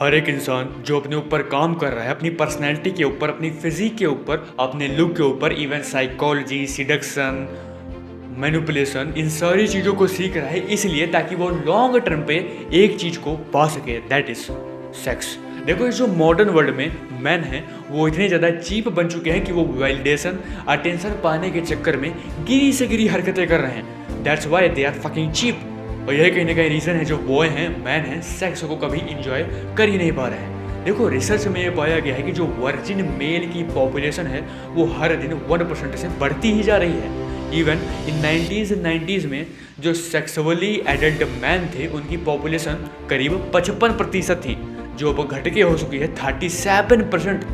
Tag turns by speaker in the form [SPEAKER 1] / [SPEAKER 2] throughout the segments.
[SPEAKER 1] हर एक इंसान जो अपने ऊपर काम कर रहा है, अपनी पर्सनैलिटी के ऊपर, अपनी फिजिक के ऊपर, अपने लुक के ऊपर, इवन साइकोलॉजी, सिडक्शन, मैनिपुलेशन, इन सारी चीज़ों को सीख रहा है इसलिए ताकि वो लॉन्ग टर्म पे एक चीज़ को पा सके, दैट इज सेक्स। देखो, इस जो मॉडर्न वर्ल्ड में मैन हैं वो इतने ज़्यादा चीप बन चुके हैं कि वो वैलिडेशन, अटेंशन पाने के चक्कर में गिरी से गिरी हरकतें कर रहे हैं। That's why they are fucking cheap. और यही कहीं ना कहीं रीज़न है जो बॉय हैं, मैन हैं, सेक्स को कभी इंजॉय कर ही नहीं पा रहे हैं। देखो, रिसर्च में ये पाया गया है कि जो वर्जिन मेल की पॉपुलेशन है वो हर दिन 1% से बढ़ती ही जा रही है। इवन इन 90s में जो सेक्सुअली एडल्ट मैन थे उनकी पॉपुलेशन करीब 55% थी, जो अब घट के हो चुकी है 37%।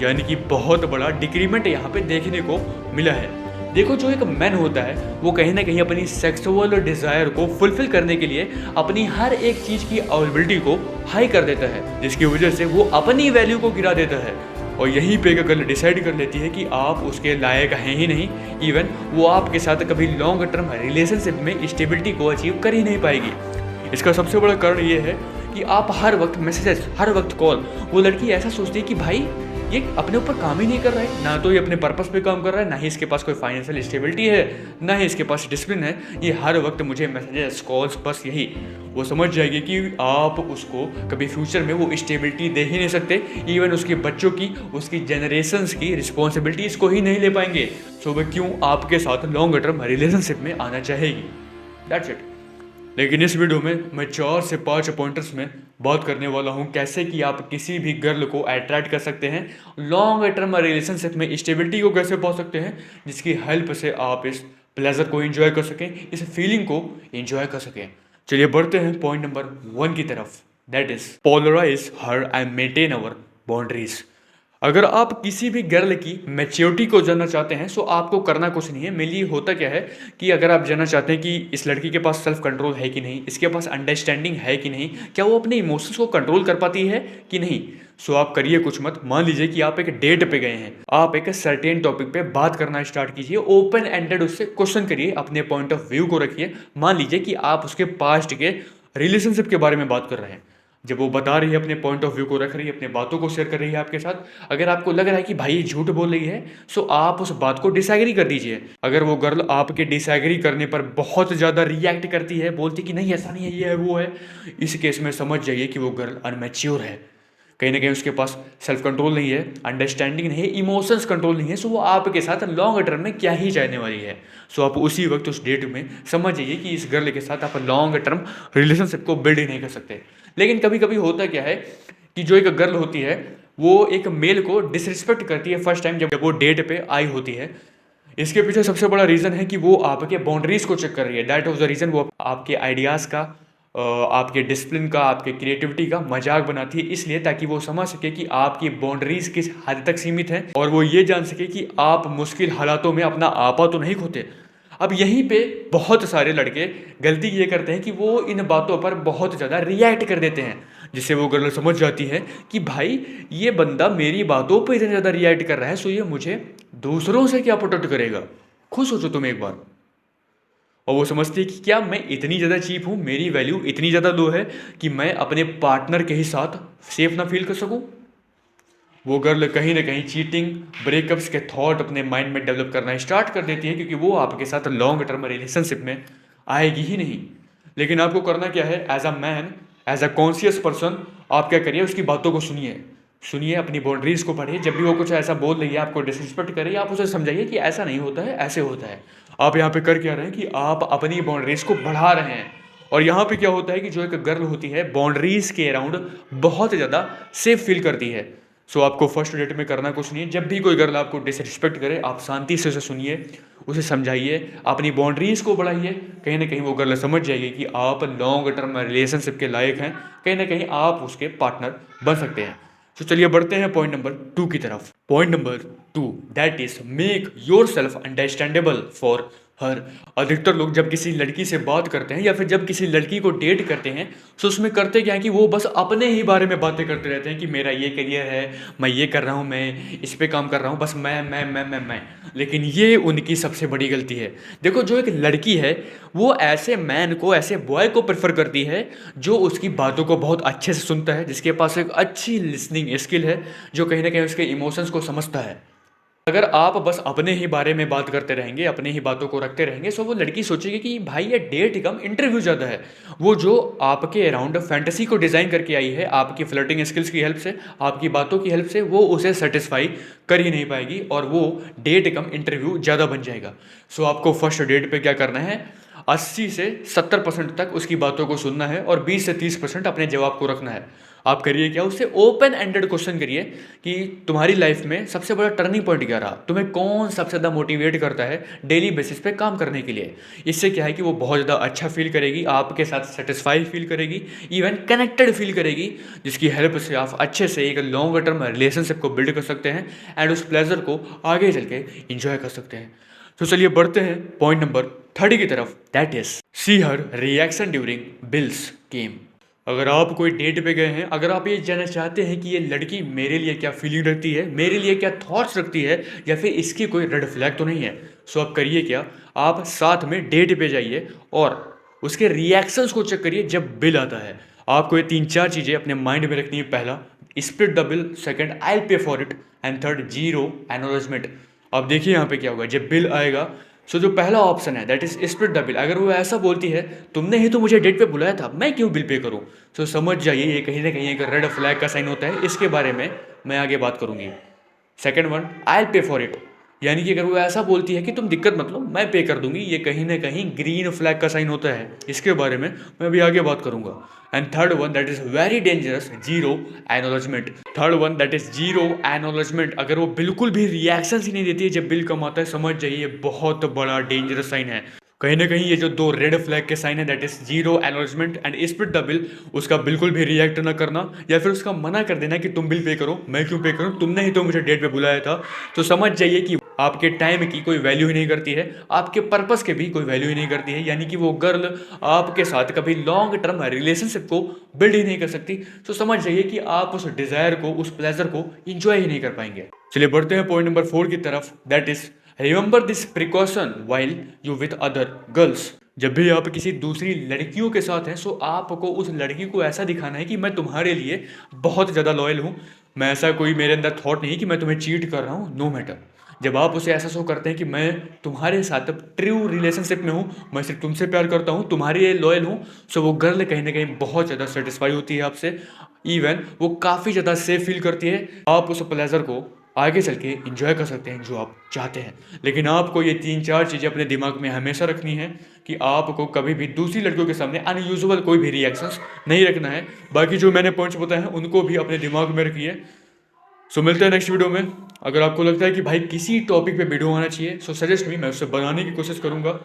[SPEAKER 1] यानी कि बहुत बड़ा डिक्रीमेंट यहाँ पे देखने को मिला है। देखो, जो एक मैन होता है वो कहीं ना कहीं अपनी सेक्सुअल डिज़ायर को फुलफिल करने के लिए अपनी हर एक चीज़ की अवेलेबिलिटी को हाई कर देता है, जिसकी वजह से वो अपनी वैल्यू को गिरा देता है। और यहीं पे एक गर्ल डिसाइड कर लेती है कि आप उसके लायक हैं ही नहीं, इवन वो आपके साथ कभी लॉन्ग टर्म रिलेशनशिप में स्टेबिलिटी को अचीव कर ही नहीं पाएगी। इसका सबसे बड़ा कारण ये है कि आप हर वक्त मैसेजेस, हर वक्त कॉल, वो लड़की ऐसा सोचती है कि भाई ये अपने ऊपर काम ही नहीं कर रहा है, ना तो ये अपने पर्पस पे काम कर रहा है, ना ही इसके पास कोई फाइनेंशियल स्टेबिलिटी है, ना ही इसके पास डिसिप्लिन है, ये हर वक्त मुझे मैसेजेस, कॉल्स, बस यही। वो समझ जाएगी कि आप उसको कभी फ्यूचर में वो स्टेबिलिटी दे ही नहीं सकते, इवन उसके बच्चों की, उसकी जनरेशन्स की रिस्पॉन्सिबिलिटीज़ को ही नहीं ले पाएंगे। सो वह क्यों आपके साथ लॉन्ग टर्म रिलेशनशिप में आना चाहेगी। That's it. लेकिन इस वीडियो में मैं 4 से 5 पॉइंटर्स में बात करने वाला हूँ कैसे कि आप किसी भी गर्ल को अट्रैक्ट कर सकते हैं, लॉन्ग टर्म रिलेशनशिप में स्टेबिलिटी को कैसे पा सकते हैं, जिसकी हेल्प से आप इस प्लेजर को एंजॉय कर सकें, इस फीलिंग को एंजॉय कर सकें। चलिए बढ़ते हैं पॉइंट नंबर 1 की तरफ, that is polarise her and maintain our boundaries. अगर आप किसी भी गर्ल की मैच्योरिटी को जानना चाहते हैं तो आपको करना कुछ नहीं है। मेनली होता क्या है कि अगर आप जानना चाहते हैं कि इस लड़की के पास सेल्फ कंट्रोल है कि नहीं, इसके पास अंडरस्टैंडिंग है कि नहीं, क्या वो अपने इमोशंस को कंट्रोल कर पाती है कि नहीं, सो आप करिए कुछ मत। मान लीजिए कि आप एक डेट पे गए हैं, आप एक सर्टेन टॉपिक पे बात करना स्टार्ट कीजिए, ओपन एंडेड उससे क्वेश्चन करिए, अपने पॉइंट ऑफ व्यू को रखिए। मान लीजिए कि आप उसके पास्ट के रिलेशनशिप के बारे में बात कर रहे हैं। जब वो बता रही है, अपने पॉइंट ऑफ व्यू को रख रही है, अपने बातों को शेयर कर रही है आपके साथ, अगर आपको लग रहा है कि भाई ये झूठ बोल रही है, सो आप उस बात को डिसएग्री कर दीजिए। अगर वो गर्ल आपके डिसएग्री करने पर बहुत ज़्यादा रिएक्ट करती है, बोलती कि नहीं ऐसा नहीं है, ये है वो है, इस केस में समझ जाइए कि वो गर्ल अनमैच्योर है। कहीं ना कहीं उसके पास सेल्फ कंट्रोल नहीं है, अंडरस्टैंडिंग नहीं है, इमोशंस कंट्रोल नहीं है, सो वो आपके साथ लॉन्ग टर्म में क्या ही चाहने वाली है। सो आप उसी वक्त उस डेट में समझ जाइए कि इस गर्ल के साथ आप लॉन्ग टर्म रिलेशनशिप को बिल्ड ही नहीं कर सकते। लेकिन कभी कभी होता क्या है कि जो एक गर्ल होती है वो एक मेल को डिसरिस्पेक्ट करती है फर्स्ट टाइम जब वो डेट पे आई होती है। इसके पीछे सबसे बड़ा रीज़न है कि वो आपके बाउंड्रीज को चेक कर रही है। That was the reason. वो आपके आइडियाज़ का, आपके डिसिप्लिन का, आपके क्रिएटिविटी का मजाक बनाती है, इसलिए ताकि वो समझ सके कि आपकी बाउंड्रीज किस हद तक सीमित है और वो ये जान सके कि आप मुश्किल हालातों में अपना आपा तो नहीं खोते। अब यहीं पे बहुत सारे लड़के गलती ये करते हैं कि वो इन बातों पर बहुत ज़्यादा रिएक्ट कर देते हैं, जिससे वो गर्ल समझ जाती है कि भाई ये बंदा मेरी बातों पर इतना ज़्यादा रिएक्ट कर रहा है, सो ये मुझे दूसरों से क्या प्रोटेक्ट करेगा। खुद सोचो तुम एक बार। और वो समझती है कि क्या मैं इतनी ज़्यादा चीप हूँ, मेरी वैल्यू इतनी ज़्यादा लो है कि मैं अपने पार्टनर के ही साथ सेफ ना फील कर सकूँ। वो गर्ल कहीं ना कहीं चीटिंग, ब्रेकअप्स के थॉट अपने माइंड में डेवलप करना स्टार्ट कर देती है, क्योंकि वो आपके साथ लॉन्ग टर्म रिलेशनशिप में आएगी ही नहीं। लेकिन आपको करना क्या है, as a man, as a conscious person, आप क्या करिए, उसकी बातों को सुनिए, सुनिए, अपनी बाउंड्रीज को पढ़िए। जब भी वो कुछ ऐसा बोल रही है, आपको डिसरिस्पेक्ट कर रही है, आप उसे समझाइए कि ऐसा नहीं होता है, ऐसे होता है। आप यहाँ पे कर क्या रहे हैं कि आप अपनी बाउंड्रीज को बढ़ा रहे हैं। और यहाँ पे क्या होता है कि जो एक गर्ल होती है बाउंड्रीज के अराउंड बहुत ज़्यादा सेफ फील करती है। सो आपको फर्स्ट डेट में करना कुछ नहीं है। जब भी कोई गर्ल आपको डिसरिस्पेक्ट करे, आप शांति से उसे सुनिए, उसे समझाइए, अपनी बाउंड्रीज को बढ़ाइए। कहीं ना कहीं वो गर्ल समझ जाएगी कि आप लॉन्ग टर्म रिलेशनशिप के लायक हैं, कहीं ना कहीं आप उसके पार्टनर बन सकते हैं। तो चलिए बढ़ते हैं पॉइंट नंबर 2 की तरफ। Point number 2, that is make your self understandable for her अधिकतर लोग जब किसी लड़की से बात करते हैं या फिर जब किसी लड़की को डेट करते हैं तो उसमें करते क्या है कि वो बस अपने ही बारे में बातें करते रहते हैं कि मेरा ये करियर है, मैं ये कर रहा हूँ, मैं इस पे काम कर रहा हूँ, बस मैं। लेकिन ये उनकी सबसे बड़ी गलती है। देखो, जो एक लड़की है वो ऐसे मैन को, ऐसे बॉय को प्रेफर करती है जो उसकी बातों को बहुत अच्छे से सुनता है, जिसके पास एक अच्छी लिसनिंग स्किल है, जो कहीं ना कहीं उसके इमोशंस को समझता है। अगर आप बस अपने ही बारे में बात करते रहेंगे, अपने ही बातों को रखते रहेंगे, तो वो लड़की सोचेगी कि भाई ये डेट कम इंटरव्यू ज़्यादा है। वो जो आपके अराउंड फैंटेसी को डिज़ाइन करके आई है आपकी फ्लर्टिंग स्किल्स की हेल्प से, आपकी बातों की हेल्प से, वो उसे सेटिस्फाई कर ही नहीं पाएगी और वो डेट कम इंटरव्यू ज़्यादा बन जाएगा। सो आपको फर्स्ट डेट पे क्या करना है, 80 से 70% तक उसकी बातों को सुनना है और 20 से 30% अपने जवाब को रखना है। आप करिए क्या, उससे ओपन एंडेड क्वेश्चन करिए कि तुम्हारी लाइफ में सबसे बड़ा टर्निंग पॉइंट क्या रहा, तुम्हें कौन सबसे ज़्यादा मोटिवेट करता है डेली बेसिस पे काम करने के लिए। इससे क्या है कि वो बहुत ज़्यादा अच्छा फील करेगी, आपके साथ सेटिस्फाई फील करेगी, इवन कनेक्टेड फील करेगी, जिसकी हेल्प से आप अच्छे से एक लॉन्ग टर्म रिलेशनशिप को बिल्ड कर सकते हैं एंड उस प्लेजर को आगे चल के इंजॉय कर सकते हैं। तो चलिए बढ़ते हैं पॉइंट नंबर 30 की तरफ, that is see her reaction during bills game. अगर आप कोई डेट पे गए हैं, अगर आप ये जानना चाहते हैं कि ये लड़की मेरे लिए क्या फीलिंग रखती है, मेरे लिए क्या थॉट्स रखती है, या फिर इसकी कोई रेड फ्लैग तो नहीं है, सो आप करिए क्या, आप साथ में डेट पे जाइए और उसके रिएक्शंस को चेक करिए जब बिल आता है। आपको ये 3-4 चीज़ें अपने माइंड में रखनी है। पहला, split the bill. Second, I will pay for it. And third, zero acknowledgement. अब देखिए यहाँ पे क्या होगा जब बिल आएगा। सो जो पहला ऑप्शन है that is split the bill, अगर वो ऐसा बोलती है तुमने ही तो मुझे डेट पे बुलाया था, मैं क्यों बिल पे करूँ, सो समझ जाइए ये कहीं ना कहीं एक रेड फ्लैग का साइन होता है। इसके बारे में मैं आगे बात करूंगी। Second one, I will pay for it, यानी कि अगर वो ऐसा बोलती है कि तुम दिक्कत मत लो मैं पे कर दूंगी, ये कहीं ना कहीं ग्रीन फ्लैग का साइन होता है। इसके बारे में मैं अभी आगे बात करूंगा। And third one that is very dangerous, zero acknowledgement. Third one that is zero acknowledgement, अगर वो बिल्कुल भी रिएक्शन ही नहीं देती है जब बिल कम आता है, समझ जाइए बहुत बड़ा डेंजरस साइन है। कहीं ना कहीं ये जो दो रेड फ्लैग के साइन है that is zero acknowledgement and split the bill, उसका बिल्कुल भी रिएक्ट ना करना या फिर उसका मना कर देना कि तुम बिल पे करो, मैं क्यों पे करूं, तुमने ही तो मुझे डेट पे बुलाया था। तो समझ जाइए कि आपके टाइम की कोई वैल्यू ही नहीं करती है, आपके पर्पस के भी कोई वैल्यू ही नहीं करती है, यानी कि वो गर्ल आपके साथ कभी लॉन्ग टर्म रिलेशनशिप को बिल्ड ही नहीं कर सकती। तो समझ जाइए कि आप उस डिजायर को, उस प्लेजर को इंजॉय ही नहीं कर पाएंगे। चलिए बढ़ते हैं पॉइंट नंबर 4 की तरफ, that is remember this precaution while you with other girls. जब भी आप किसी दूसरी लड़कियों के साथ हैं, सो आपको उस लड़की को ऐसा दिखाना है कि मैं तुम्हारे लिए बहुत ज़्यादा लॉयल हूँ, मैं ऐसा कोई मेरे अंदर थॉट नहीं कि मैं तुम्हें चीट कर रहा हूँ, नो मैटर। जब आप उसे ऐसा शो करते हैं कि मैं तुम्हारे साथ ट्रू रिलेशनशिप में हूँ, मैं सिर्फ तुमसे प्यार करता हूँ, तुम्हारे लिए लॉयल हूँ, सो वो गर्ल कहीं ना कहीं बहुत ज़्यादा सेटिस्फाई होती है आपसे, इवन वो काफ़ी ज़्यादा सेफ फील करती है। आप उस प्लेजर को आगे चल के इंजॉय कर सकते हैं जो आप चाहते हैं। लेकिन आपको ये 3-4 चीज़ें अपने दिमाग में हमेशा रखनी है कि आपको कभी भी दूसरी लड़कियों के सामने अनयूजुअल कोई भी रिएक्शंस नहीं रखना है। बाकी जो मैंने पॉइंट्स बताए हैं उनको भी अपने दिमाग में रखिए। सो मिलते हैं नेक्स्ट वीडियो में। अगर आपको लगता है कि भाई किसी टॉपिक पे वीडियो आना चाहिए, सो सजेस्ट मी, मैं उससे बनाने की कोशिश करूँगा।